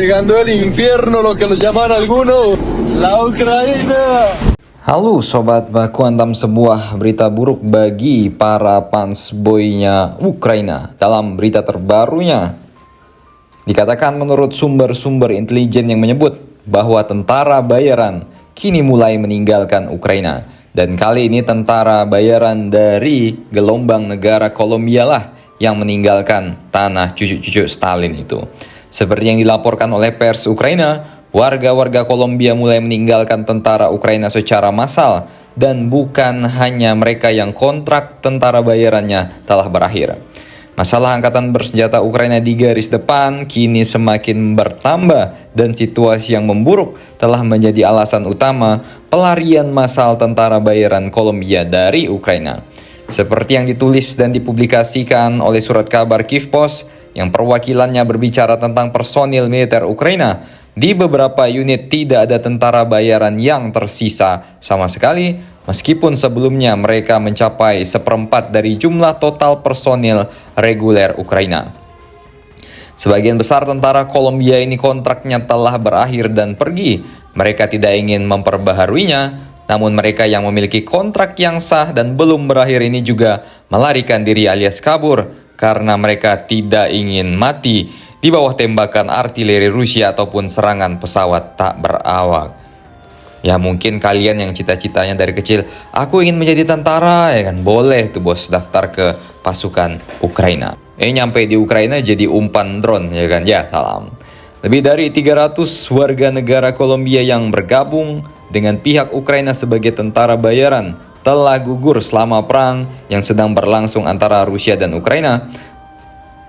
llegando el infierno, lo que lo llaman algunos, la Ucraina. Halo Sobat Baku Hantam, sebuah berita buruk bagi para fans boynya Ukraina. Dalam berita terbarunya, dikatakan menurut sumber-sumber intelijen yang menyebut bahwa tentara bayaran kini mulai meninggalkan Ukraina. Dan kali ini tentara bayaran dari gelombang negara Kolombia lah yang meninggalkan tanah cucu-cucu Stalin itu. Seperti yang dilaporkan oleh pers Ukraina, warga-warga Kolombia mulai meninggalkan tentara Ukraina secara massal, dan bukan hanya mereka yang kontrak tentara bayarannya telah berakhir. Masalah angkatan bersenjata Ukraina di garis depan kini semakin bertambah, dan situasi yang memburuk telah menjadi alasan utama pelarian massal tentara bayaran Kolombia dari Ukraina. Seperti yang ditulis dan dipublikasikan oleh surat kabar Kyiv Post, yang perwakilannya berbicara tentang personil militer Ukraina, di beberapa unit tidak ada tentara bayaran yang tersisa sama sekali, meskipun sebelumnya mereka mencapai 1/4 dari jumlah total personil reguler Ukraina. Sebagian besar tentara Kolombia ini kontraknya telah berakhir dan pergi. Mereka tidak ingin memperbaharuinya, namun mereka yang memiliki kontrak yang sah dan belum berakhir ini juga melarikan diri alias kabur, karena mereka tidak ingin mati di bawah tembakan artileri Rusia ataupun serangan pesawat tak berawak. Ya mungkin kalian yang cita-citanya dari kecil, aku ingin menjadi tentara, ya kan, boleh tuh bos daftar ke pasukan Ukraina. Nyampe di Ukraina jadi umpan drone, ya kan, ya salam. Lebih dari 300 warga negara Kolombia yang bergabung dengan pihak Ukraina sebagai tentara bayaran telah gugur selama perang yang sedang berlangsung antara Rusia dan Ukraina.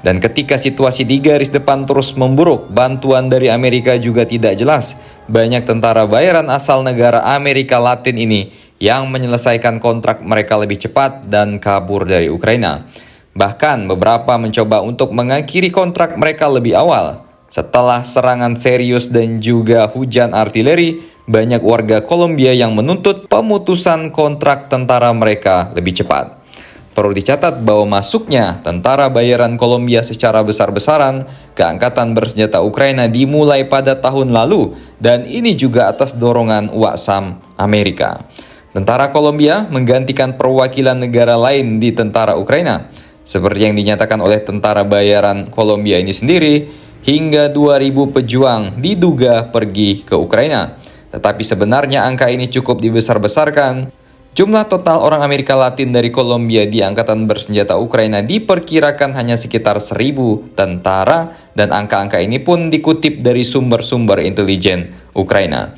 Dan ketika situasi di garis depan terus memburuk, bantuan dari Amerika juga tidak jelas. Banyak tentara bayaran asal negara Amerika Latin ini yang menyelesaikan kontrak mereka lebih cepat dan kabur dari Ukraina. Bahkan beberapa mencoba untuk mengakhiri kontrak mereka lebih awal. Setelah serangan serius dan juga hujan artileri, banyak warga Kolombia yang menuntut pemutusan kontrak tentara mereka lebih cepat. Perlu dicatat bahwa masuknya tentara bayaran Kolombia secara besar-besaran ke angkatan bersenjata Ukraina dimulai pada tahun lalu, dan ini juga atas dorongan Waksam Amerika. Tentara Kolombia menggantikan perwakilan negara lain di tentara Ukraina. Seperti yang dinyatakan oleh tentara bayaran Kolombia ini sendiri, hingga 2.000 pejuang diduga pergi ke Ukraina. Tetapi sebenarnya angka ini cukup dibesar-besarkan. Jumlah total orang Amerika Latin dari Kolombia di angkatan bersenjata Ukraina diperkirakan hanya sekitar 1.000 tentara, dan angka-angka ini pun dikutip dari sumber-sumber intelijen Ukraina.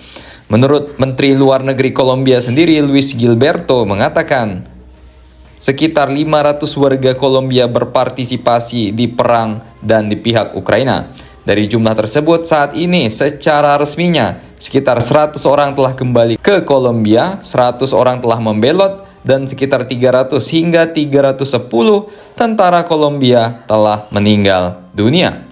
Menurut Menteri Luar Negeri Kolombia sendiri, Luis Gilberto, mengatakan sekitar 500 warga Kolombia berpartisipasi di perang dan di pihak Ukraina. Dari jumlah tersebut, saat ini secara resminya sekitar 100 orang telah kembali ke Kolombia, 100 orang telah membelot, dan sekitar 300 hingga 310 tentara Kolombia telah meninggal dunia.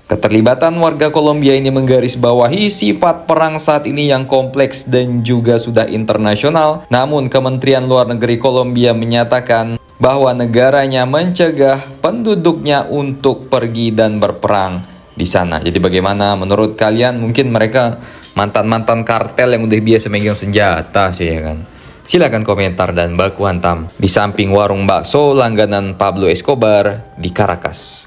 Keterlibatan warga Kolombia ini menggarisbawahi sifat perang saat ini yang kompleks dan juga sudah internasional. Namun Kementerian Luar Negeri Kolombia menyatakan bahwa negaranya mencegah penduduknya untuk pergi dan berperang di sana. Jadi bagaimana menurut kalian? Mungkin mereka mantan-mantan kartel yang udah biasa megang senjata sih, ya kan? Silahkan komentar dan baku hantam di samping warung bakso langganan Pablo Escobar di Caracas.